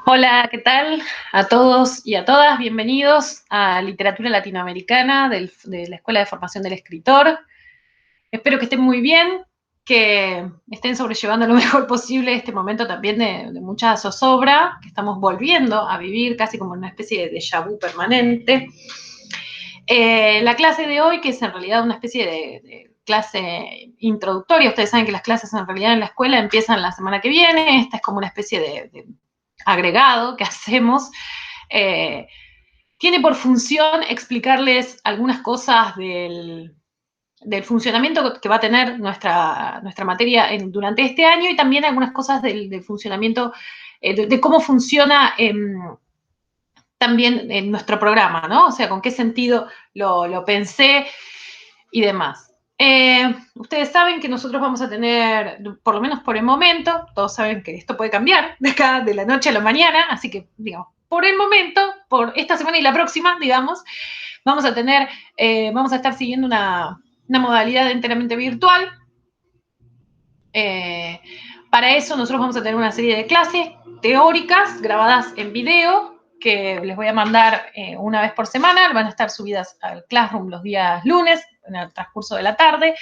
Hola, ¿qué tal? A todos y a todas, bienvenidos a Literatura Latinoamericana de la Escuela de Formación del Escritor. Espero que estén muy bien, que estén sobrellevando lo mejor posible este momento también de mucha zozobra, que estamos volviendo a vivir casi como una especie de déjà vu permanente. La clase de hoy, que es en realidad una especie de clase introductoria, ustedes saben que las clases en realidad en la escuela empiezan la semana que viene, esta es como una especie de agregado que hacemos, eh, tiene por función explicarles algunas cosas del funcionamiento que va a tener nuestra materia durante este año y también algunas cosas del funcionamiento, de cómo funciona también en nuestro programa, ¿no? O sea, con qué sentido lo pensé y demás. Ustedes saben que nosotros vamos a tener, por lo menos por el momento, todos saben que esto puede cambiar de acá de la noche a la mañana, así que, digamos, por el momento, por esta semana y la próxima, digamos, vamos a tener, vamos a estar siguiendo una modalidad enteramente virtual. Para eso nosotros vamos a tener una serie de clases teóricas grabadas en video que les voy a mandar una vez por semana, van a estar subidas al Classroom los días lunes en el transcurso de la tarde.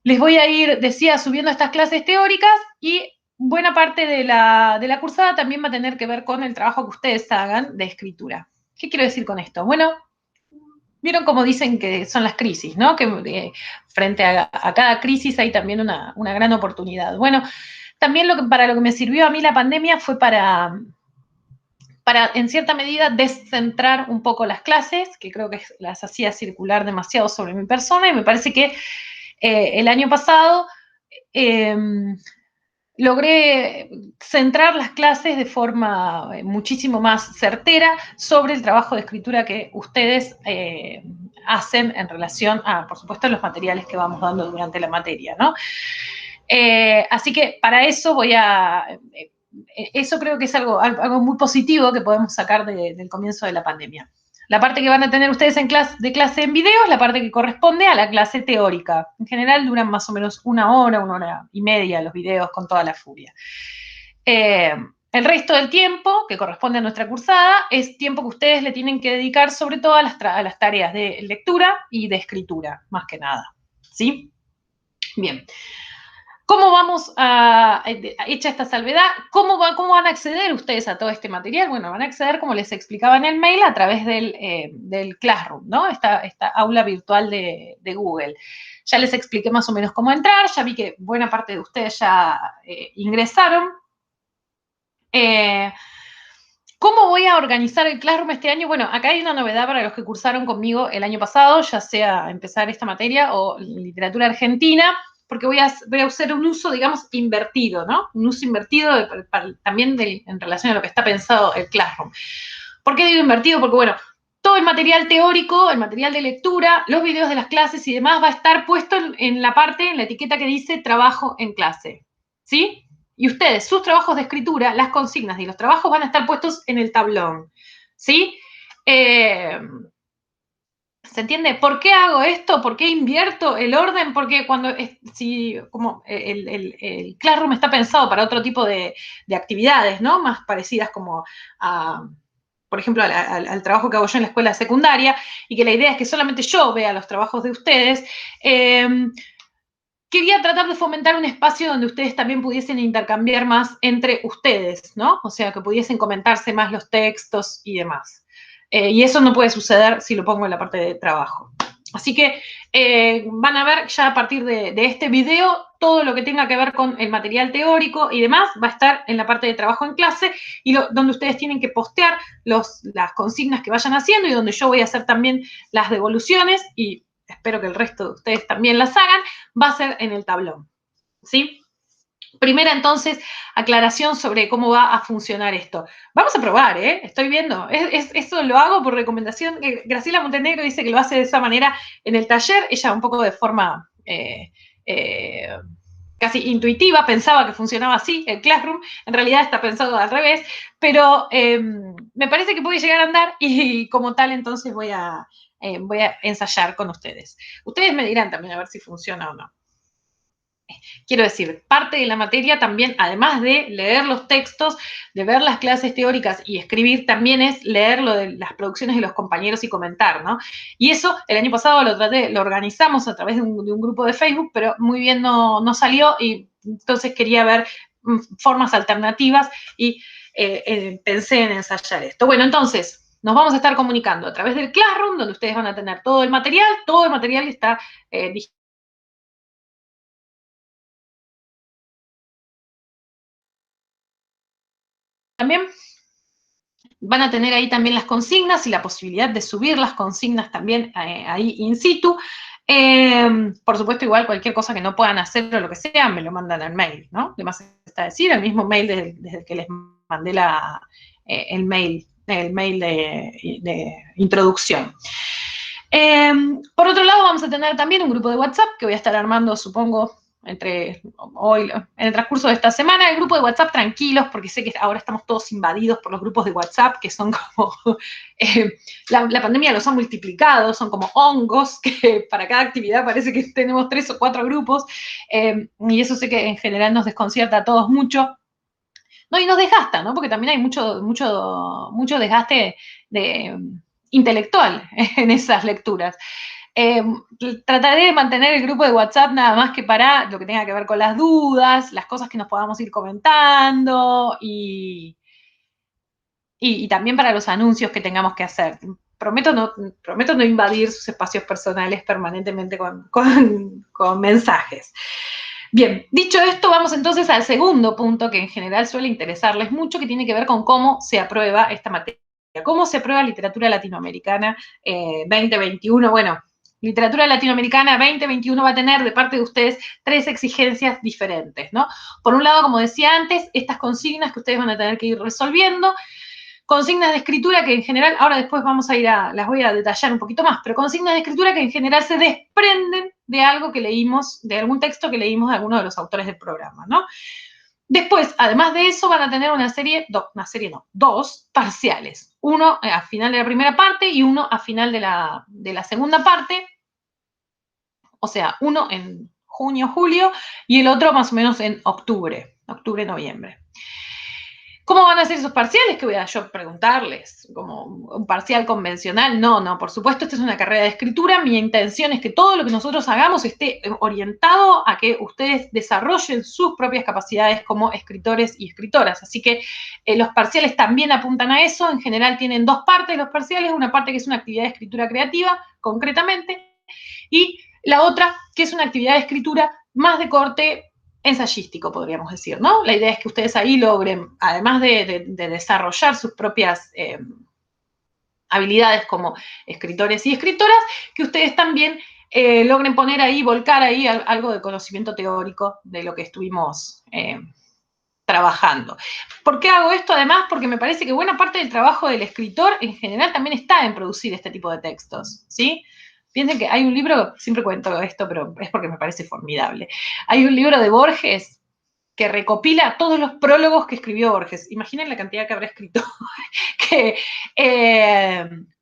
Les voy a ir, decía, subiendo estas clases teóricas y buena parte de la cursada también va a tener que ver con el trabajo que ustedes hagan de escritura. ¿Qué quiero decir con esto? Bueno, vieron cómo dicen que son las crisis, ¿no? Que frente a cada crisis hay también una gran oportunidad. Bueno, también para lo que me sirvió a mí la pandemia fue para en cierta medida, descentrar un poco las clases, que creo que las hacía circular demasiado sobre mi persona, y me parece que el año pasado eh, logré centrar las clases de forma muchísimo más certera sobre el trabajo de escritura que ustedes hacen en relación a, por supuesto, los materiales que vamos dando durante la materia, ¿no? Así que para eso voy a... eso creo que es algo muy positivo que podemos sacar del comienzo de la pandemia. La parte que van a tener ustedes de clase en video es la parte que corresponde a la clase teórica. En general duran más o menos una hora y media los videos con toda la furia. El resto del tiempo que corresponde a nuestra cursada es tiempo que ustedes le tienen que dedicar sobre todo a las tareas de lectura y de escritura, más que nada. ¿Sí? Bien. ¿Cómo vamos hecha esta salvedad, cómo van a acceder ustedes a todo este material? Bueno, van a acceder, como les explicaba en el mail, a través del Classroom, ¿no? Esta aula virtual de Google. Ya les expliqué más o menos cómo entrar, ya vi que buena parte de ustedes ya ingresaron. ¿Cómo voy a organizar el Classroom este año? Bueno, acá hay una novedad para los que cursaron conmigo el año pasado, ya sea empezar esta materia o literatura argentina, porque voy a hacer un uso, digamos, invertido, ¿no? Un uso invertido también en relación a lo que está pensado el Classroom. ¿Por qué digo invertido? Porque, bueno, todo el material teórico, el material de lectura, los videos de las clases y demás va a estar puesto en la parte, en la etiqueta que dice trabajo en clase, ¿sí? Y ustedes, sus trabajos de escritura, las consignas y los trabajos van a estar puestos en el tablón, ¿sí? ¿Se entiende? ¿Por qué hago esto? ¿Por qué invierto el orden? Porque como el Classroom está pensado para otro tipo de actividades, ¿no? Más parecidas como por ejemplo, al trabajo que hago yo en la escuela secundaria, y que la idea es que solamente yo vea los trabajos de ustedes, quería tratar de fomentar un espacio donde ustedes también pudiesen intercambiar más entre ustedes, ¿no? O sea, que pudiesen comentarse más los textos y demás. Y eso no puede suceder si lo pongo en la parte de trabajo. Así que van a ver ya a partir de este video todo lo que tenga que ver con el material teórico y demás va a estar en la parte de trabajo en clase y donde ustedes tienen que postear las consignas que vayan haciendo y donde yo voy a hacer también las devoluciones y espero que el resto de ustedes también las hagan, va a ser en el tablón, ¿sí? Primera, entonces, aclaración sobre cómo va a funcionar esto. Vamos a probar, ¿eh? Estoy viendo. Eso lo hago por recomendación. Graciela Montenegro dice que lo hace de esa manera en el taller. Ella un poco de forma casi intuitiva pensaba que funcionaba así el Classroom. En realidad está pensado al revés. Pero me parece que puede llegar a andar y como tal, entonces voy a ensayar con ustedes. Ustedes me dirán también a ver si funciona o no. quiero decir, parte de la materia también, además de leer los textos, de ver las clases teóricas y escribir, también es leer lo de las producciones de los compañeros y comentar, ¿no? Y eso el año pasado lo organizamos a través de un grupo de Facebook, pero muy bien no salió y entonces quería ver formas alternativas y pensé en ensayar esto. Bueno, entonces nos vamos a estar comunicando a través del Classroom, donde ustedes van a tener todo el material está disponible. También van a tener ahí también las consignas y la posibilidad de subir las consignas también ahí in situ. Por supuesto, igual cualquier cosa que no puedan hacer o lo que sea, me lo mandan al mail, ¿no? Además está decir, el mismo mail desde el que les mandé el mail de introducción. Por otro lado, vamos a tener también un grupo de WhatsApp que voy a estar armando, supongo, hoy, en el transcurso de esta semana. El grupo de WhatsApp, tranquilos, porque sé que ahora estamos todos invadidos por los grupos de WhatsApp, que son como, la pandemia los ha multiplicado, son como hongos, que para cada actividad parece que tenemos 3 o 4 grupos, y eso sé que en general nos desconcierta a todos mucho. No, y nos desgasta, ¿no? Porque también hay mucho desgaste intelectual en esas lecturas. Eh, Trataré de mantener el grupo de WhatsApp nada más que para lo que tenga que ver con las dudas, las cosas que nos podamos ir comentando y también para los anuncios que tengamos que hacer. Prometo no invadir sus espacios personales permanentemente con mensajes. Bien, dicho esto, vamos entonces al segundo punto que en general suele interesarles mucho, que tiene que ver con cómo se aprueba esta materia. ¿Cómo se aprueba literatura latinoamericana 2021? Bueno, literatura latinoamericana 2021 va a tener de parte de ustedes 3 exigencias diferentes, ¿no? Por un lado, como decía antes, estas consignas que ustedes van a tener que ir resolviendo, consignas de escritura que en general, ahora después las voy a detallar un poquito más, pero consignas de escritura que en general se desprenden de algo que leímos, de algún texto que leímos de alguno de los autores del programa, ¿no? Después, además de eso, van a tener dos parciales. Uno a final de la primera parte y uno a final de la segunda parte. O sea, uno en junio, julio y el otro más o menos en octubre, noviembre. ¿Cómo van a ser esos parciales? ¿Qué voy a yo preguntarles? ¿Como un parcial convencional? No, por supuesto, esta es una carrera de escritura. Mi intención es que todo lo que nosotros hagamos esté orientado a que ustedes desarrollen sus propias capacidades como escritores y escritoras. Así que los parciales también apuntan a eso. En general tienen 2 partes los parciales. Una parte que es una actividad de escritura creativa, concretamente, y la otra que es una actividad de escritura más de corte ensayístico, podríamos decir, ¿no? La idea es que ustedes ahí logren, además de desarrollar sus propias habilidades como escritores y escritoras, que ustedes también logren poner ahí, volcar ahí algo de conocimiento teórico de lo que estuvimos trabajando. ¿Por qué hago esto? Además, porque me parece que buena parte del trabajo del escritor en general también está en producir este tipo de textos, ¿sí? Piensen que hay un libro, siempre cuento esto, pero es porque me parece formidable. Hay un libro de Borges que recopila todos los prólogos que escribió Borges. Imaginen la cantidad que habrá escrito.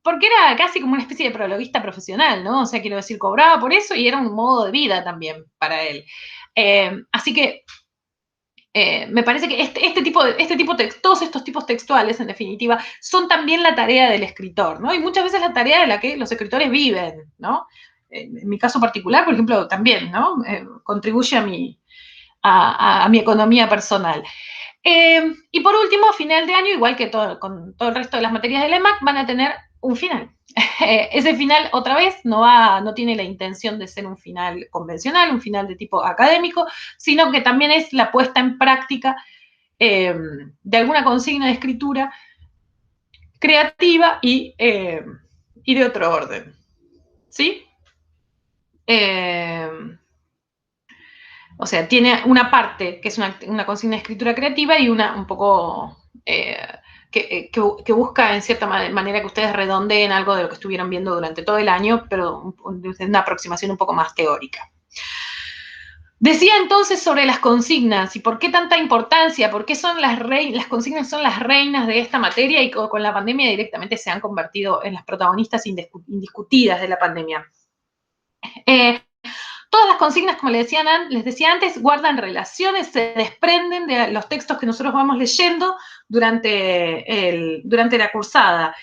Porque era casi como una especie de prologuista profesional, ¿no? O sea, quiero decir, cobraba por eso y era un modo de vida también para él. Así que me parece que todos estos tipos textuales, en definitiva, son también la tarea del escritor, ¿no? Y muchas veces la tarea de la que los escritores viven, ¿no? En mi caso particular, por ejemplo, también, ¿no? Contribuye a mi economía personal. Y por último, a final de año, igual que con todo el resto de las materias del EMAC, van a tener un final. Ese final, otra vez, no tiene la intención de ser un final convencional, un final de tipo académico, sino que también es la puesta en práctica de alguna consigna de escritura creativa y de otro orden. ¿Sí? O sea, tiene una parte que es una consigna de escritura creativa y una un poco que busca en cierta manera que ustedes redondeen algo de lo que estuvieron viendo durante todo el año, pero desde una aproximación un poco más teórica. Decía entonces sobre las consignas y por qué tanta importancia, por qué las consignas son las reinas de esta materia y con la pandemia directamente se han convertido en las protagonistas indiscutidas de la pandemia. Todas las consignas, como les decía antes, guardan relaciones, se desprenden de los textos que nosotros vamos leyendo durante la cursada.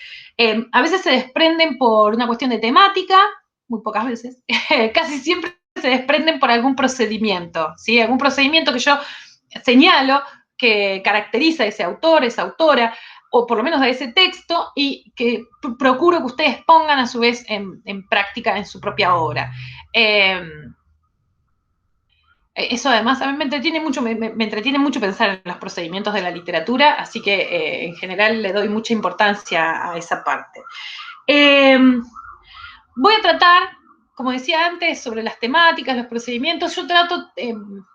A veces se desprenden por una cuestión de temática, muy pocas veces, casi siempre se desprenden por algún procedimiento, ¿sí? Algún procedimiento que yo señalo que caracteriza a ese autor, esa autora, o por lo menos a ese texto, y que procuro que ustedes pongan a su vez en práctica en su propia obra. Eso además a mí me entretiene mucho, me entretiene mucho pensar en los procedimientos de la literatura, así que en general le doy mucha importancia a esa parte. Voy a tratar, como decía antes, sobre las temáticas, los procedimientos. Yo trato,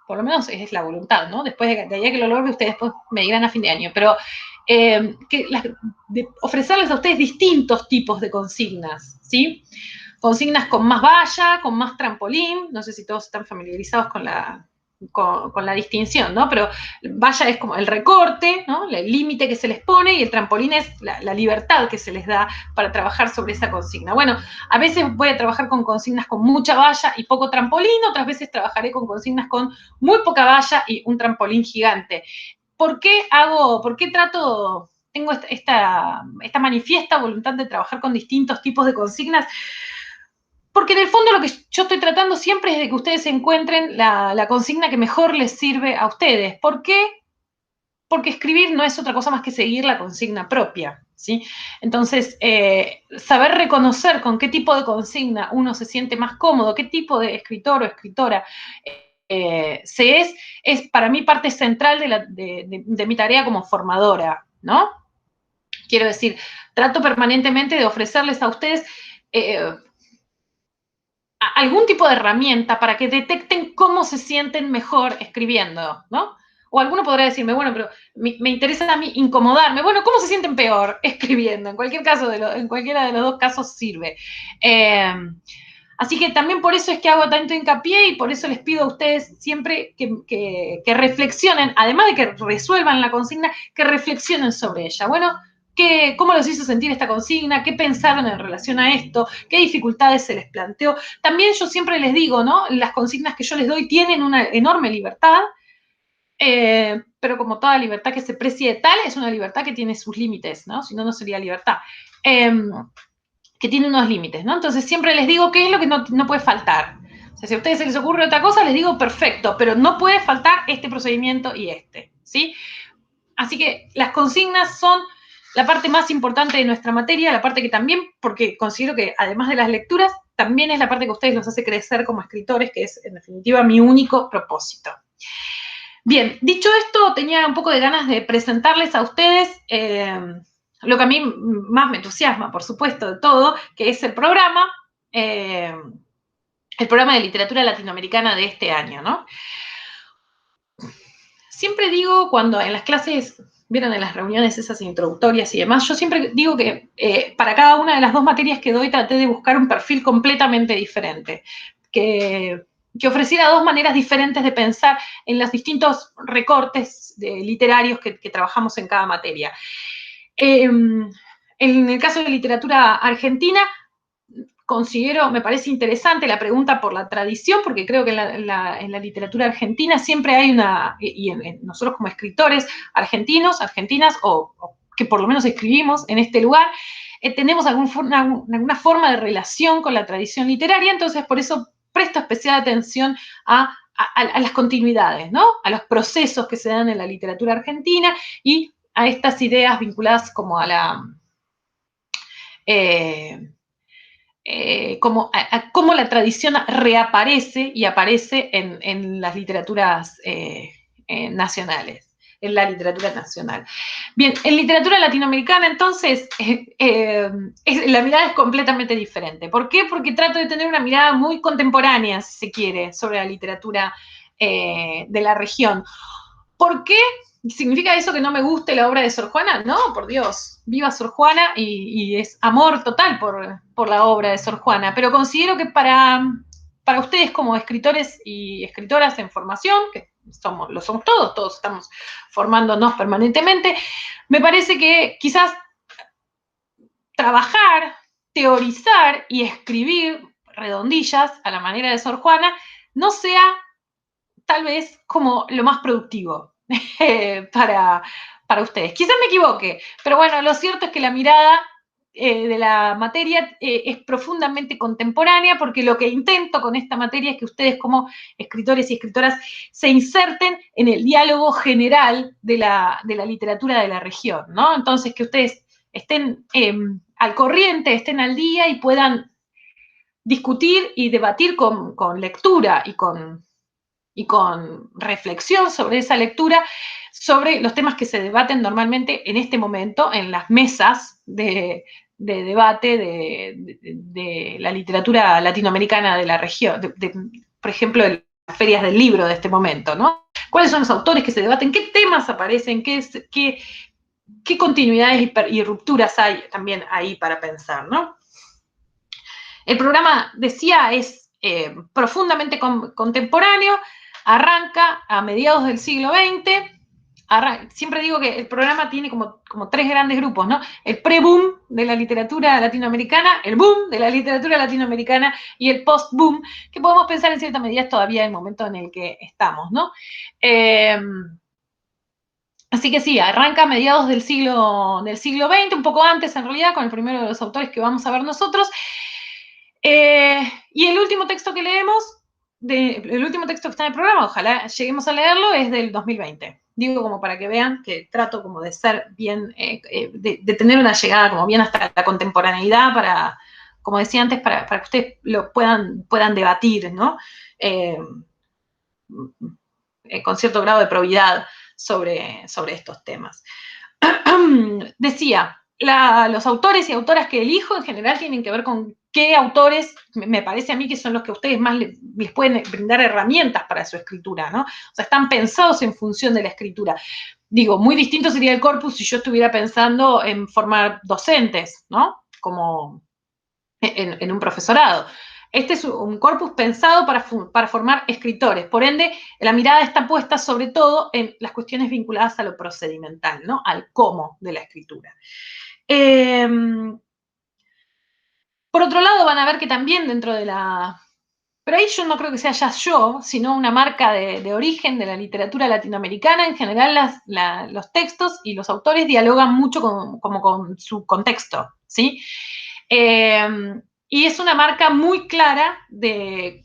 por lo menos es la voluntad, ¿no? Después de allá que lo logre, ustedes después me dirán a fin de año, pero de ofrecerles a ustedes distintos tipos de consignas, ¿sí? Consignas con más valla, con más trampolín, no sé si todos están familiarizados con la distinción, ¿no? Pero valla es como el recorte, ¿no? El límite que se les pone, y el trampolín es la libertad que se les da para trabajar sobre esa consigna. Bueno, a veces voy a trabajar con consignas con mucha valla y poco trampolín, otras veces trabajaré con consignas con muy poca valla y un trampolín gigante. ¿Por qué tengo esta manifiesta voluntad de trabajar con distintos tipos de consignas? Porque en el fondo lo que yo estoy tratando siempre es de que ustedes encuentren la consigna que mejor les sirve a ustedes. ¿Por qué? Porque escribir no es otra cosa más que seguir la consigna propia, ¿sí? Entonces, saber reconocer con qué tipo de consigna uno se siente más cómodo, qué tipo de escritor o escritora es para mí parte central de mi tarea como formadora, ¿no? Quiero decir, trato permanentemente de ofrecerles a ustedes algún tipo de herramienta para que detecten cómo se sienten mejor escribiendo, ¿no? O alguno podrá decirme, bueno, pero me interesa a mí incomodarme. Bueno, ¿cómo se sienten peor escribiendo? En cualquier caso, en cualquiera de los dos casos sirve. Así que también por eso es que hago tanto hincapié, y por eso les pido a ustedes siempre que reflexionen, además de que resuelvan la consigna, que reflexionen sobre ella. Bueno, ¿cómo los hizo sentir esta consigna? ¿Qué pensaron en relación a esto? ¿Qué dificultades se les planteó? También yo siempre les digo, ¿no? Las consignas que yo les doy tienen una enorme libertad, pero como toda libertad que se precie tal, es una libertad que tiene sus límites, ¿no? Si no, no sería libertad. Que tiene unos límites, ¿no? Entonces siempre les digo qué es lo que no puede faltar. O sea, si a ustedes se les ocurre otra cosa, les digo perfecto, pero no puede faltar este procedimiento y ¿sí? Así que las consignas son la parte más importante de nuestra materia, la parte que también, porque considero que además de las lecturas, también es la parte que a ustedes los hace crecer como escritores, que es en definitiva mi único propósito. Bien, dicho esto, tenía un poco de ganas de presentarles a ustedes lo que a mí más me entusiasma, por supuesto, de todo, que es el programa de literatura latinoamericana de este año, ¿no? Siempre digo, cuando en las clases, vieron en las reuniones esas introductorias y demás, yo siempre digo que para cada una de las dos materias que doy traté de buscar un perfil completamente diferente, que ofreciera dos maneras diferentes de pensar en los distintos recortes literarios que trabajamos en cada materia. En el caso de literatura argentina, me parece interesante la pregunta por la tradición, porque creo que en la literatura argentina siempre hay nosotros como escritores argentinos, argentinas, o que por lo menos escribimos en este lugar, tenemos alguna forma de relación con la tradición literaria, entonces por eso presto especial atención a las continuidades, ¿no? A los procesos que se dan en la literatura argentina y a estas ideas vinculadas como a la... cómo la tradición reaparece y aparece en las literaturas nacionales, en la literatura nacional. Bien, en literatura latinoamericana, entonces, la mirada es completamente diferente. ¿Por qué? Porque trato de tener una mirada muy contemporánea, si se quiere, sobre la literatura de la región. ¿Por qué? ¿Significa eso que no me guste la obra de Sor Juana? No, por Dios, viva Sor Juana y es amor total por la obra de Sor Juana, pero considero que para ustedes como escritores y escritoras en formación, que lo somos todos estamos formándonos permanentemente, me parece que quizás trabajar, teorizar y escribir redondillas a la manera de Sor Juana no sea tal vez como lo más productivo para ustedes. Quizás me equivoque, pero bueno, lo cierto es que la mirada de la materia es profundamente contemporánea, porque lo que intento con esta materia es que ustedes como escritores y escritoras se inserten en el diálogo general de la literatura de la región, ¿no? Entonces, que ustedes estén al corriente, estén al día y puedan discutir y debatir con lectura y con reflexión sobre esa lectura, sobre los temas que se debaten normalmente en este momento en las mesas de debate de la literatura latinoamericana de la región, por ejemplo, de las ferias del libro de este momento, ¿no? ¿Cuáles son los autores que se debaten? ¿Qué temas aparecen? ¿Qué continuidades y rupturas hay también ahí para pensar, ¿no? El programa, decía, es profundamente contemporáneo, arranca a mediados del siglo XX. Siempre digo que el programa tiene como tres grandes grupos, ¿no? El pre-boom de la literatura latinoamericana, el boom de la literatura latinoamericana y el post-boom, que podemos pensar en cierta medida todavía el momento en el que estamos, ¿no? Así que sí, arranca a mediados del siglo XX, un poco antes en realidad, con el primero de los autores que vamos a ver nosotros. Y el último texto que leemos, el último texto que está en el programa, ojalá lleguemos a leerlo, es del 2020. Digo como para que vean que trato como de ser bien, de tener una llegada como bien hasta la contemporaneidad para, como decía antes, para que ustedes lo puedan debatir, ¿no? Con cierto grado de probidad sobre estos temas. Decía, los autores y autoras que elijo en general tienen que ver con qué autores, me parece a mí que son los que a ustedes más les pueden brindar herramientas para su escritura, ¿no? O sea, están pensados en función de la escritura. Digo, muy distinto sería el corpus si yo estuviera pensando en formar docentes, ¿no? Como en un profesorado. Este es un corpus pensado para formar escritores. Por ende, la mirada está puesta sobre todo en las cuestiones vinculadas a lo procedimental, ¿no? Al cómo de la escritura. Por otro lado, van a ver que también dentro de la... Pero ahí yo no creo que sea ya yo, sino una marca de origen de la literatura latinoamericana. En general, los textos y los autores dialogan mucho con su contexto, ¿sí? Y es una marca muy clara de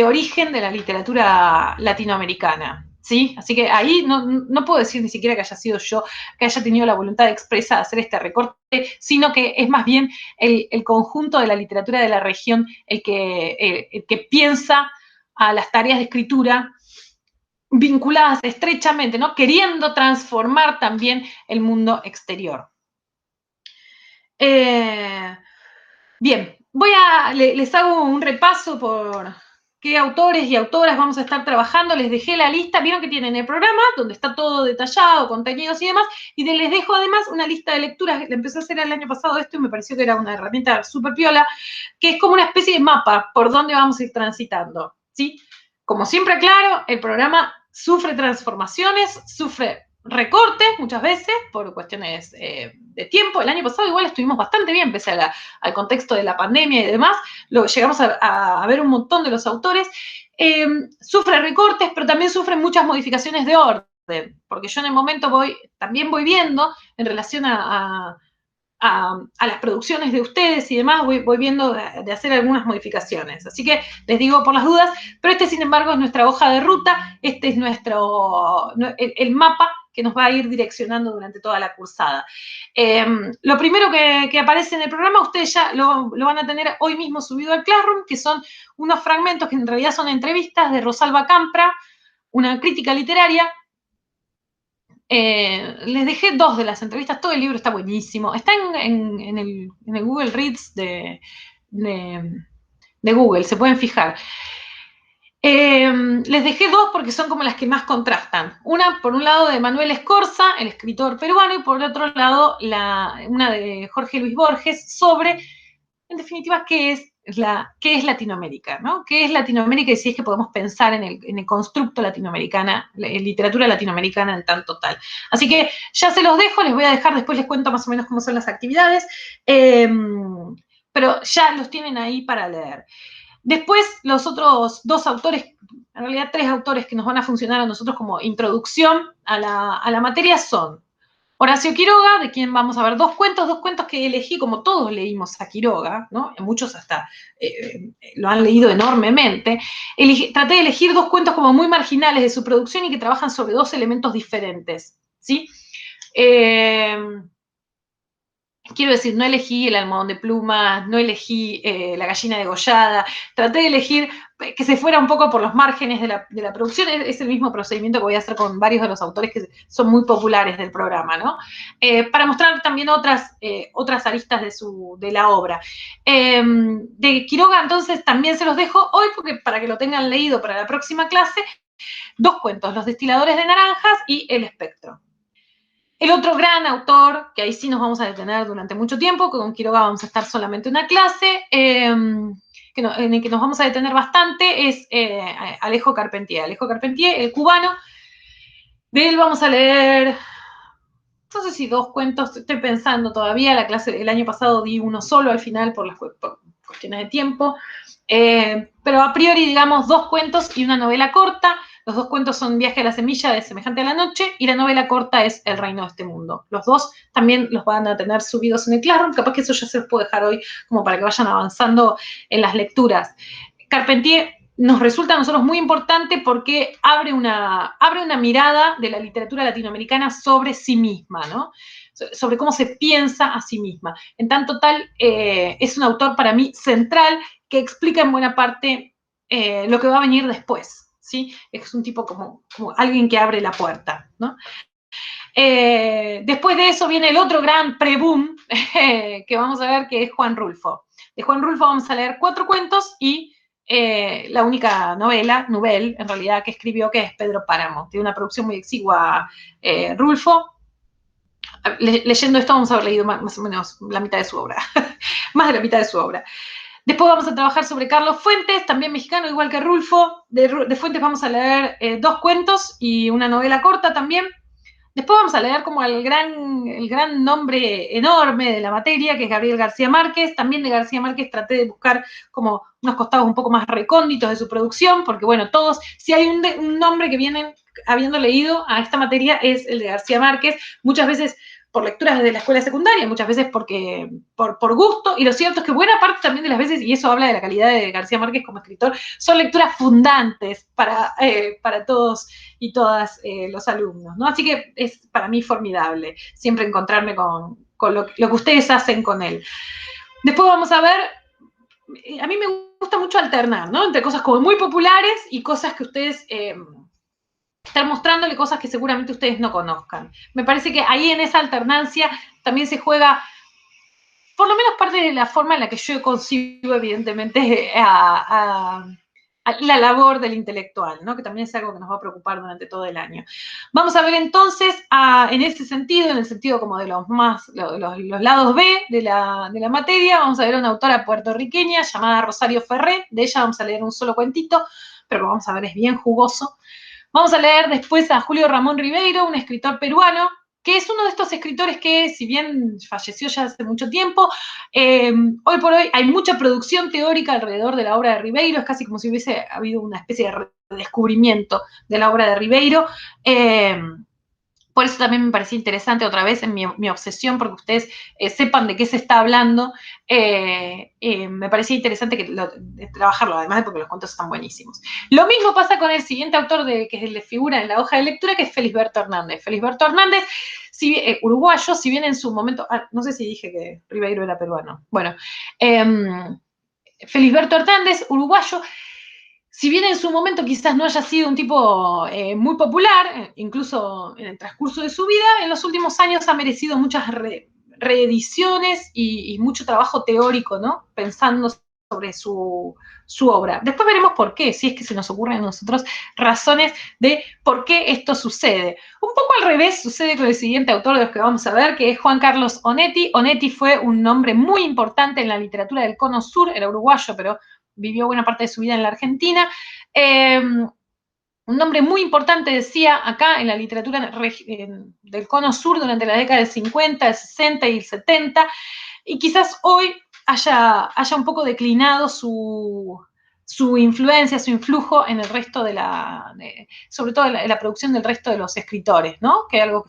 origen de la literatura latinoamericana, ¿sí? Así que ahí no puedo decir ni siquiera que haya sido yo, que haya tenido la voluntad expresa de hacer este recorte, sino que es más bien el conjunto de la literatura de la región el que piensa a las tareas de escritura vinculadas estrechamente, ¿no? Queriendo transformar también el mundo exterior. Bien, les hago un repaso por qué autores y autoras vamos a estar trabajando. Les dejé la lista, vieron que tienen el programa, donde está todo detallado, contenidos y demás, y les dejo además una lista de lecturas. Le empecé a hacer el año pasado esto y me pareció que era una herramienta súper piola, que es como una especie de mapa por donde vamos a ir transitando, ¿sí? Como siempre aclaro, el programa sufre transformaciones, sufre recortes muchas veces por cuestiones de tiempo. El año pasado igual estuvimos bastante bien, pese al contexto de la pandemia y demás. Llegamos a ver un montón de los autores. Sufre recortes, pero también sufre muchas modificaciones de orden, porque yo en el momento también voy viendo en relación a las producciones de ustedes y demás, voy viendo de hacer algunas modificaciones. Así que les digo por las dudas, pero este, sin embargo, es nuestra hoja de ruta, este es el mapa que nos va a ir direccionando durante toda la cursada. Lo primero que aparece en el programa, ustedes ya lo van a tener hoy mismo subido al Classroom, que son unos fragmentos que en realidad son entrevistas de Rosalba Campra, una crítica literaria. Les dejé 2 de las entrevistas, todo el libro está buenísimo. Está en el Google Reads de Google, se pueden fijar. Les dejé 2 porque son como las que más contrastan. Una, por un lado, de Manuel Escorza, el escritor peruano, y por otro lado, una de Jorge Luis Borges, sobre, en definitiva, qué es Latinoamérica, ¿no? ¿Qué es Latinoamérica y si es que podemos pensar en el constructo latinoamericana, literatura latinoamericana en tanto tal? Así que ya se los dejo, les voy a dejar, después les cuento más o menos cómo son las actividades, pero ya los tienen ahí para leer. Después, los otros dos autores, en realidad 3 autores que nos van a funcionar a nosotros como introducción a la materia son Horacio Quiroga, de quien vamos a ver dos cuentos que elegí, como todos leímos a Quiroga, ¿no? Muchos hasta lo han leído enormemente. Traté de elegir dos cuentos como muy marginales de su producción y que trabajan sobre dos elementos diferentes, ¿sí? Quiero decir, no elegí el almohadón de plumas, no elegí la gallina degollada, traté de elegir que se fuera un poco por los márgenes de la producción, es el mismo procedimiento que voy a hacer con varios de los autores que son muy populares del programa, ¿no? Para mostrar también otras aristas de la obra. De Quiroga, entonces, también se los dejo hoy porque para que lo tengan leído para la próxima clase, dos cuentos, Los destiladores de naranjas y El espectro. El otro gran autor, que ahí sí nos vamos a detener durante mucho tiempo, que con Quiroga vamos a estar solamente una clase, en el que nos vamos a detener bastante, es Alejo Carpentier. Alejo Carpentier, el cubano. De él vamos a leer, no sé si dos cuentos, estoy pensando todavía, la clase el año pasado di uno solo al final por cuestiones de tiempo, pero a priori, digamos, dos cuentos y una novela corta. Los dos cuentos son Viaje a la semilla de Semejante a la noche y la novela corta es El reino de este mundo. Los dos también los van a tener subidos en el Classroom, capaz que eso ya se los puedo dejar hoy como para que vayan avanzando en las lecturas. Carpentier nos resulta a nosotros muy importante porque abre una mirada de la literatura latinoamericana sobre sí misma, ¿no? Sobre cómo se piensa a sí misma. En tanto tal, es un autor para mí central que explica en buena parte lo que va a venir después, ¿sí? Es un tipo como alguien que abre la puerta, ¿no? Después de eso viene el otro gran pre-boom que vamos a ver, que es Juan Rulfo. De Juan Rulfo vamos a leer 4 cuentos y la única novel, en realidad, que escribió, que es Pedro Páramo. Tiene una producción muy exigua, Rulfo. Leyendo esto vamos a haber leído más o menos la mitad de su obra, más de la mitad de su obra. Después vamos a trabajar sobre Carlos Fuentes, también mexicano, igual que Rulfo. De Fuentes vamos a leer 2 cuentos y una novela corta también. Después vamos a leer como el gran nombre enorme de la materia, que es Gabriel García Márquez. También de García Márquez traté de buscar como unos costados un poco más recónditos de su producción, porque bueno, todos, si hay un nombre que vienen habiendo leído a esta materia, es el de García Márquez, muchas veces por lecturas desde la escuela secundaria, muchas veces por gusto, y lo cierto es que buena parte también de las veces, y eso habla de la calidad de García Márquez como escritor, son lecturas fundantes para todos y todas los alumnos, ¿no? Así que es para mí formidable siempre encontrarme con lo que ustedes hacen con él. Después vamos a ver, a mí me gusta mucho alternar, ¿no? Entre cosas como muy populares y cosas que ustedes están mostrándole cosas que seguramente ustedes no conozcan. Me parece que ahí en esa alternancia también se juega, por lo menos parte de la forma en la que yo concibo, evidentemente, a la labor del intelectual, ¿no? Que también es algo que nos va a preocupar durante todo el año. Vamos a ver entonces, en ese sentido, en el sentido como de los lados B de la materia, vamos a ver a una autora puertorriqueña llamada Rosario Ferré. De ella vamos a leer un solo cuentito, pero lo vamos a ver, es bien jugoso. Vamos a leer después a Julio Ramón Ribeiro, un escritor peruano, que es uno de estos escritores que, si bien falleció ya hace mucho tiempo, hoy por hoy hay mucha producción teórica alrededor de la obra de Ribeiro, es casi como si hubiese habido una especie de redescubrimiento de la obra de Ribeiro. Por eso también me parecía interesante otra vez en mi obsesión, porque ustedes sepan de qué se está hablando. Me parecía interesante trabajarlo, además de porque los cuentos están buenísimos. Lo mismo pasa con el siguiente autor que le figura en la hoja de lectura, que es Felisberto Hernández. Felisberto Hernández, uruguayo, si bien en su momento, no sé si dije que Ribeiro era peruano. Bueno, Felisberto Hernández, uruguayo, si bien en su momento quizás no haya sido un tipo muy popular, incluso en el transcurso de su vida, en los últimos años ha merecido muchas reediciones y mucho trabajo teórico, ¿no? Pensando sobre su obra. Después veremos por qué, si es que se nos ocurren a nosotros razones de por qué esto sucede. Un poco al revés sucede con el siguiente autor de los que vamos a ver, que es Juan Carlos Onetti. Onetti fue un nombre muy importante en la literatura del Cono Sur, era uruguayo, pero vivió buena parte de su vida en la Argentina. Un nombre muy importante, decía, acá en la literatura del Cono Sur durante la década del 50, el 60 y el 70, y quizás hoy haya un poco declinado su su influencia, su influjo en el resto sobre todo en la producción del resto de los escritores, ¿no? Que algo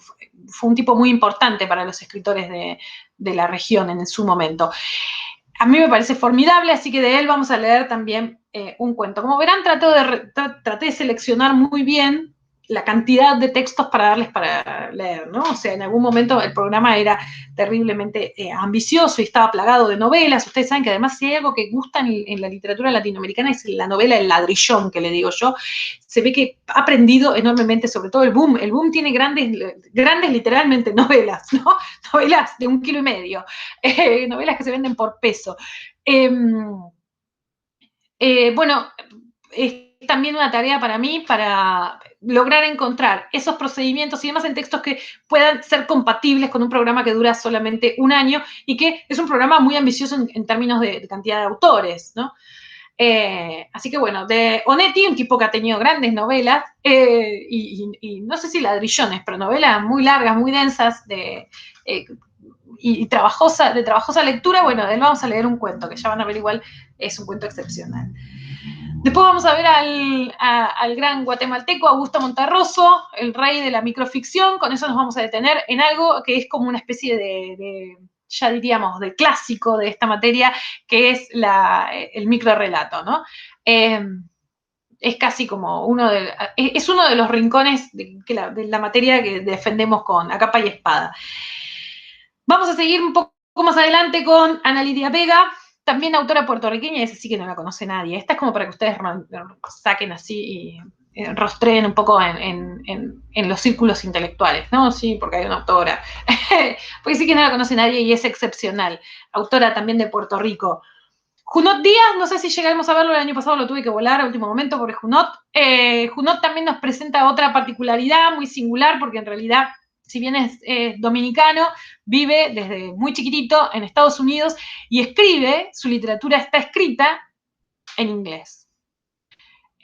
fue un tipo muy importante para los escritores de la región en su momento. A mí me parece formidable, así que de él vamos a leer también un cuento. Como verán, traté de seleccionar muy bien la cantidad de textos para darles para leer, ¿no? O sea, en algún momento el programa era terriblemente ambicioso y estaba plagado de novelas. Ustedes saben que además si hay algo que gusta en la literatura latinoamericana es la novela El ladrillón, que le digo yo. Se ve que ha aprendido enormemente, sobre todo el boom. El boom tiene grandes literalmente novelas, ¿no? Novelas de 1,5 kilos, novelas que se venden por peso. Bueno, es también una tarea para mí para lograr encontrar esos procedimientos y demás en textos que puedan ser compatibles con un programa que dura solamente 1 año y que es un programa muy ambicioso en términos de cantidad de autores, ¿no? Así que bueno, de Onetti, un tipo que ha tenido grandes novelas, y no sé si ladrillones, pero novelas muy largas, muy densas, y de trabajosa lectura. Bueno, de él vamos a leer un cuento, que ya van a ver igual, es un cuento excepcional. Después vamos a ver al gran guatemalteco Augusto Monterroso, el rey de la microficción. Con eso nos vamos a detener en algo que es como una especie ya diríamos, de clásico de esta materia, que es el microrrelato, ¿no? Es casi como uno de los rincones de la materia que defendemos a capa y espada. Vamos a seguir un poco más adelante con Ana Lidia Vega, también autora puertorriqueña, y esa sí que no la conoce nadie. Esta es como para que ustedes saquen así y rostreen un poco en los círculos intelectuales, ¿no? Sí, porque hay una autora. Porque sí que no la conoce nadie y es excepcional. Autora también de Puerto Rico. Junot Díaz, no sé si llegamos a verlo el año pasado, lo tuve que volar a último momento porque Junot. Junot también nos presenta otra particularidad muy singular, porque en realidad, si bien es dominicano, vive desde muy chiquitito en Estados Unidos y escribe, su literatura está escrita en inglés.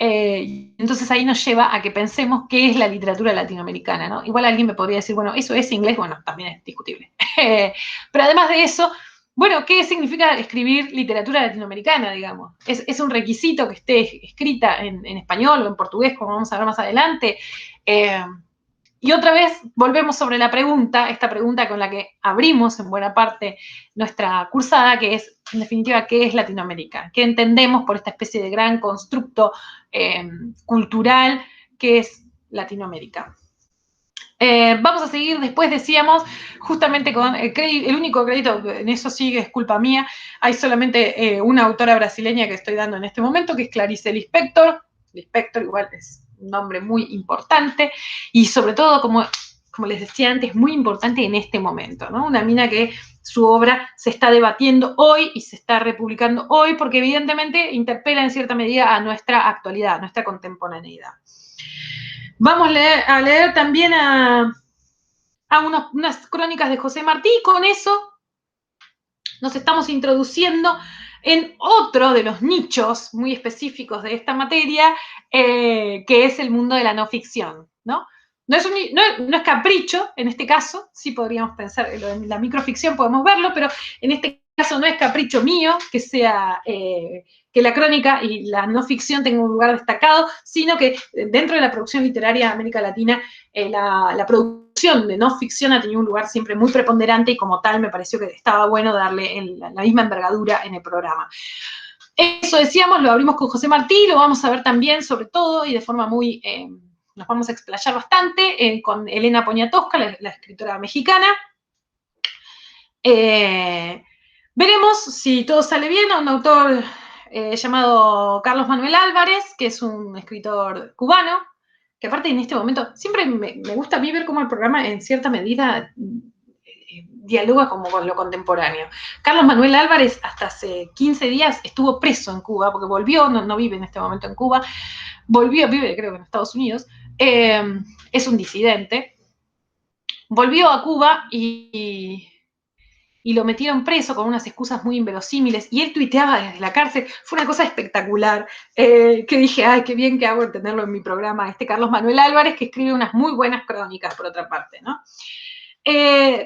Entonces ahí nos lleva a que pensemos qué es la literatura latinoamericana, ¿no? Igual alguien me podría decir, bueno, ¿eso es inglés? Bueno, también es discutible. Pero además de eso, bueno, ¿qué significa escribir literatura latinoamericana, digamos? ¿Es un requisito que esté escrita en español o en portugués, como vamos a ver más adelante? Y otra vez volvemos sobre esta pregunta con la que abrimos en buena parte nuestra cursada, que es, en definitiva, ¿qué es Latinoamérica? ¿Qué entendemos por esta especie de gran constructo cultural que es Latinoamérica? Vamos a seguir después, decíamos, justamente con el único crédito, en eso sí es culpa mía, hay solamente una autora brasileña que estoy dando en este momento, que es Clarice Lispector. Lispector igual es un nombre muy importante y sobre todo, como les decía antes, muy importante en este momento, ¿no? Una mina que su obra se está debatiendo hoy y se está republicando hoy porque evidentemente interpela en cierta medida a nuestra actualidad, a nuestra contemporaneidad. Vamos a leer también unas crónicas de José Martí, y con eso nos estamos introduciendo en otro de los nichos muy específicos de esta materia, que es el mundo de la no ficción, ¿no? No es capricho, en este caso, sí podríamos pensar en la microficción, podemos verlo, pero en este caso no es capricho mío que la crónica y la no ficción tengan un lugar destacado, sino que dentro de la producción literaria de América Latina, la producción de no ficción ha tenido un lugar siempre muy preponderante y como tal me pareció que estaba bueno darle la misma envergadura en el programa. Eso decíamos, lo abrimos con José Martí, lo vamos a ver también, sobre todo, y de forma muy... nos vamos a explayar bastante con Elena Poniatowska, la escritora mexicana. Veremos si todo sale bien a un autor llamado Carlos Manuel Álvarez, que es un escritor cubano, que aparte en este momento, siempre me gusta a mí ver cómo el programa en cierta medida dialoga como con lo contemporáneo. Carlos Manuel Álvarez hasta hace 15 días estuvo preso en Cuba, porque volvió, no vive en este momento en Cuba, vive creo que en Estados Unidos, es un disidente, volvió a Cuba y lo metieron preso con unas excusas muy inverosímiles, y él tuiteaba desde la cárcel. Fue una cosa espectacular, que dije, ay, qué bien que hago en tenerlo en mi programa, este Carlos Manuel Álvarez, que escribe unas muy buenas crónicas, por otra parte, ¿no?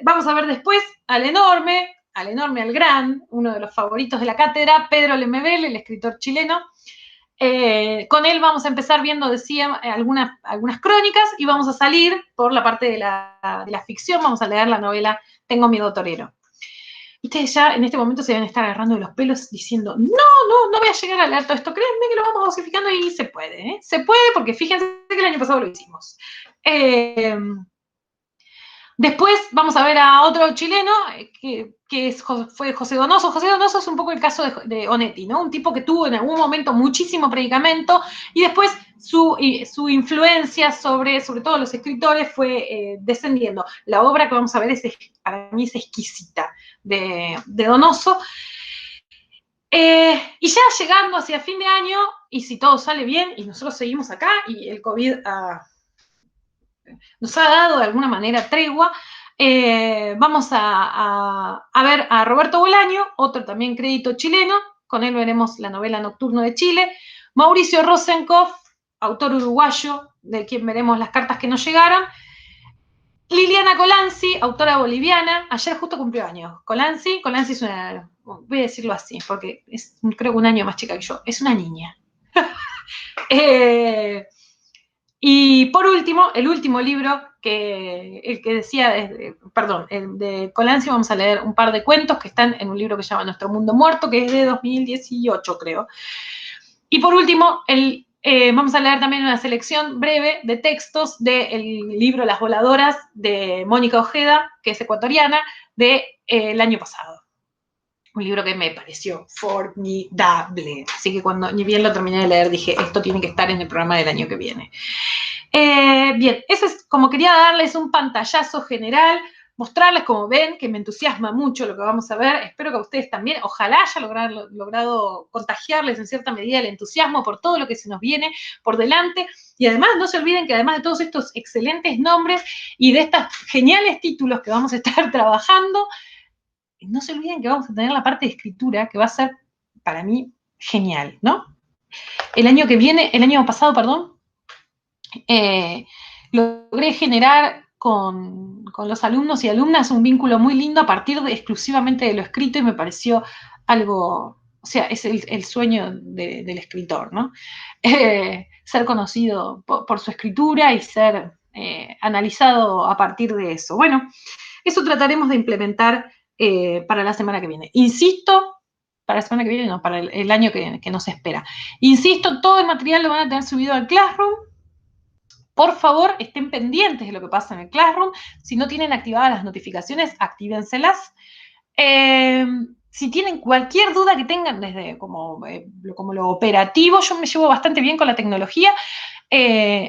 Vamos a ver después al enorme, al gran, uno de los favoritos de la cátedra, Pedro Lemebel, el escritor chileno, Con él vamos a empezar viendo, decía, algunas crónicas y vamos a salir por la parte de la ficción, vamos a leer la novela Tengo miedo torero. Ustedes ya en este momento se deben estar agarrando de los pelos diciendo, no voy a llegar a leer todo esto, créanme que lo vamos dosificando y se puede, ¿eh? Se puede porque fíjense que el año pasado lo hicimos. Después vamos a ver a otro chileno, fue José Donoso. José Donoso es un poco el caso de Onetti, ¿no? Un tipo que tuvo en algún momento muchísimo predicamento y después su influencia sobre todo los escritores fue descendiendo. La obra que vamos a ver para mí es exquisita de Donoso. Y ya llegando hacia fin de año, y si todo sale bien y nosotros seguimos acá y el COVID nos ha dado de alguna manera tregua, vamos a ver a Roberto Bolaño, otro también crédito chileno, con él veremos la novela Nocturno de Chile, Mauricio Rosenkopf, autor uruguayo, de quien veremos Las cartas que nos llegaron, Liliana Colanzi, autora boliviana, ayer justo cumplió años. Colanzi es una, voy a decirlo así, porque es creo que un año más chica que yo, es una niña. Y por último, el último libro el que decía, perdón, el de Colanzi, vamos a leer un par de cuentos que están en un libro que se llama Nuestro Mundo Muerto, que es de 2018, creo. Y por último, vamos a leer también una selección breve de textos del libro Las Voladoras de Mónica Ojeda, que es ecuatoriana, del año pasado. Un libro que me pareció formidable. Así que cuando ni bien lo terminé de leer, dije, esto tiene que estar en el programa del año que viene. Bien, eso es como quería darles un pantallazo general, mostrarles, como ven, que me entusiasma mucho lo que vamos a ver. Espero que a ustedes también, ojalá haya logrado contagiarles en cierta medida el entusiasmo por todo lo que se nos viene por delante. Y además, no se olviden que además de todos estos excelentes nombres y de estos geniales títulos que vamos a estar trabajando, no se olviden que vamos a tener la parte de escritura que va a ser, para mí, genial, ¿no? El año pasado, perdón, logré generar con los alumnos y alumnas un vínculo muy lindo a partir exclusivamente de lo escrito y me pareció algo, o sea, es el sueño del escritor, ¿no? Ser conocido por su escritura y ser analizado a partir de eso. Bueno, eso trataremos de implementar para la semana que viene. Insisto, para la semana que viene, no, para el año que nos espera. Insisto, todo el material lo van a tener subido al Classroom. Por favor, estén pendientes de lo que pasa en el Classroom. Si no tienen activadas las notificaciones, actívenselas. Si tienen cualquier duda que tengan desde como lo operativo, yo me llevo bastante bien con la tecnología,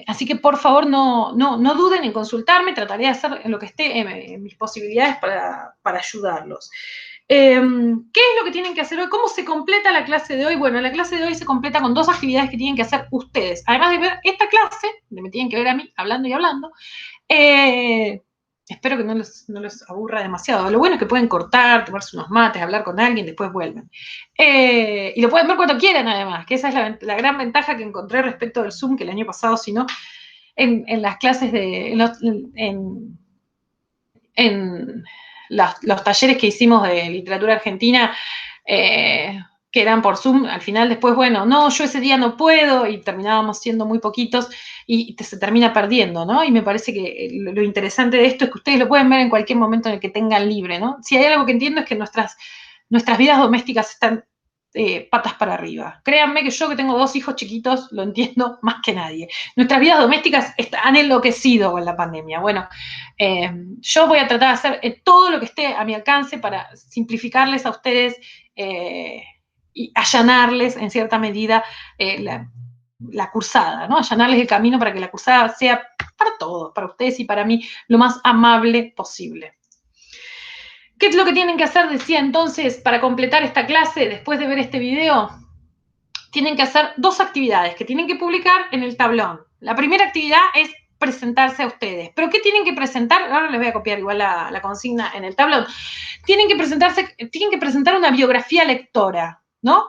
así que por favor no duden en consultarme, trataré de hacer lo que esté en mis posibilidades para ayudarlos. ¿Qué es lo que tienen que hacer hoy? ¿Cómo se completa la clase de hoy? Bueno, la clase de hoy se completa con 2 actividades que tienen que hacer ustedes. Además de ver esta clase, donde me tienen que ver a mí hablando y hablando, espero que no les aburra demasiado. Lo bueno es que pueden cortar, tomarse unos mates, hablar con alguien, después vuelven. Y lo pueden ver cuando quieran, además, que esa es la gran ventaja que encontré respecto del Zoom, que el año pasado, si no, en las clases en los talleres que hicimos de literatura argentina, que eran por Zoom, al final después, bueno, no, yo ese día no puedo, y terminábamos siendo muy poquitos, y se termina perdiendo, ¿no? Y me parece que lo interesante de esto es que ustedes lo pueden ver en cualquier momento en el que tengan libre, ¿no? Si hay algo que entiendo es que nuestras vidas domésticas están patas para arriba. Créanme que yo, que tengo 2 hijos chiquitos, lo entiendo más que nadie. Nuestras vidas domésticas han enloquecido con la pandemia. Bueno, yo voy a tratar de hacer todo lo que esté a mi alcance para simplificarles a ustedes y allanarles en cierta medida la cursada, ¿no? Allanarles el camino para que la cursada sea para todos, para ustedes y para mí, lo más amable posible. ¿Qué es lo que tienen que hacer? Decía entonces, para completar esta clase, después de ver este video, tienen que hacer 2 actividades que tienen que publicar en el tablón. La primera actividad es presentarse a ustedes. ¿Pero qué tienen que presentar? Ahora les voy a copiar igual la consigna en el tablón. Tienen que presentar una biografía lectora, ¿no?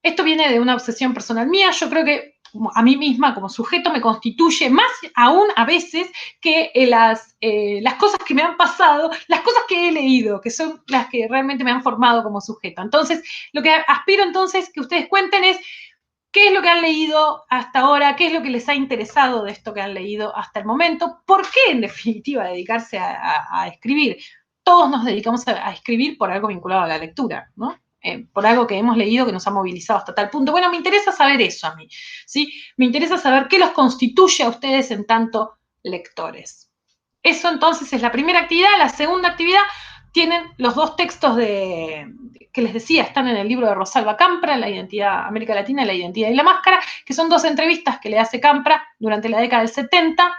Esto viene de una obsesión personal mía. Yo creo que a mí misma como sujeto me constituye más aún a veces que las cosas que me han pasado, las cosas que he leído, que son las que realmente me han formado como sujeto. Entonces, lo que aspiro entonces que ustedes cuenten es qué es lo que han leído hasta ahora, qué es lo que les ha interesado de esto que han leído hasta el momento, por qué en definitiva dedicarse a escribir. Todos nos dedicamos a escribir por algo vinculado a la lectura, ¿no? Por algo que hemos leído que nos ha movilizado hasta tal punto. Bueno, me interesa saber eso a mí, ¿sí? Me interesa saber qué los constituye a ustedes en tanto lectores. Eso entonces es la primera actividad. La segunda actividad tienen los dos textos que les decía, están en el libro de Rosalba Campra, La identidad América Latina, La identidad y la máscara, que son dos entrevistas que le hace Campra durante la década del 70,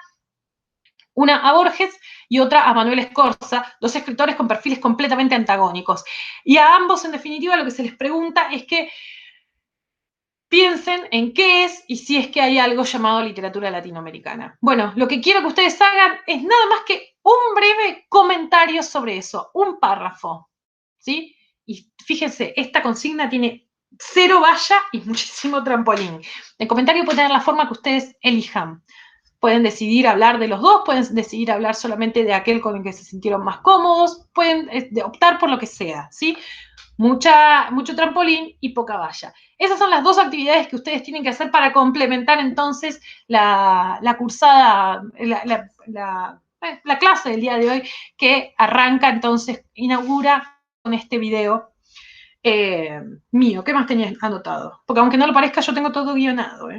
una a Borges y otra a Manuel Escorza, dos escritores con perfiles completamente antagónicos. Y a ambos, en definitiva, lo que se les pregunta es que piensen en qué es y si es que hay algo llamado literatura latinoamericana. Bueno, lo que quiero que ustedes hagan es nada más que un breve comentario sobre eso, un párrafo, ¿sí? Y fíjense, esta consigna tiene 0 valla y muchísimo trampolín. El comentario puede tener la forma que ustedes elijan. Pueden decidir hablar de los dos, pueden decidir hablar solamente de aquel con el que se sintieron más cómodos, pueden optar por lo que sea, ¿sí? Mucho trampolín y poca valla. Esas son las dos actividades que ustedes tienen que hacer para complementar entonces la cursada, la clase del día de hoy, que arranca entonces, inaugura con este video mío. ¿Qué más tenías anotado? Porque aunque no lo parezca, yo tengo todo guionado.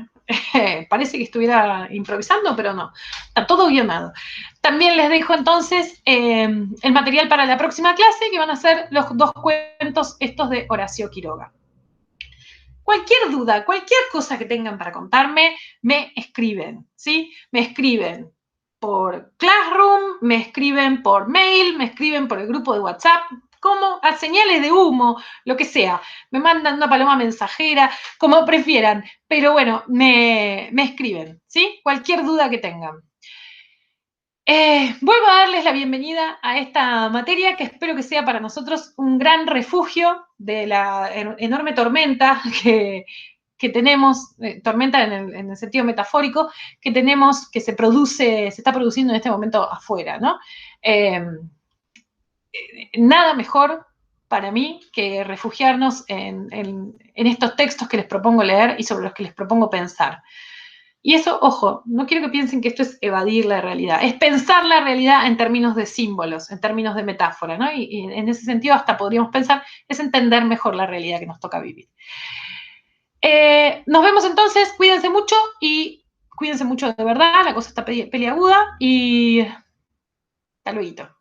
Parece que estuviera improvisando, pero no. Está todo guionado. También les dejo entonces el material para la próxima clase, que van a ser los dos cuentos estos de Horacio Quiroga. Cualquier duda, cualquier cosa que tengan para contarme, me escriben, ¿sí? Me escriben por Classroom, me escriben por mail, me escriben por el grupo de WhatsApp, como a señales de humo, lo que sea. Me mandan una paloma mensajera, como prefieran. Pero bueno, me escriben, ¿sí? Cualquier duda que tengan. Vuelvo a darles la bienvenida a esta materia que espero que sea para nosotros un gran refugio de la enorme tormenta que tenemos, tormenta en el sentido metafórico, que tenemos, que se está produciendo en este momento afuera, ¿no? Nada mejor para mí que refugiarnos en estos textos que les propongo leer y sobre los que les propongo pensar. Y eso, ojo, no quiero que piensen que esto es evadir la realidad, es pensar la realidad en términos de símbolos, en términos de metáfora, ¿no? Y en ese sentido hasta podríamos pensar, es entender mejor la realidad que nos toca vivir. Nos vemos entonces, cuídense mucho y cuídense mucho de verdad, la cosa está peliaguda y hasta luego.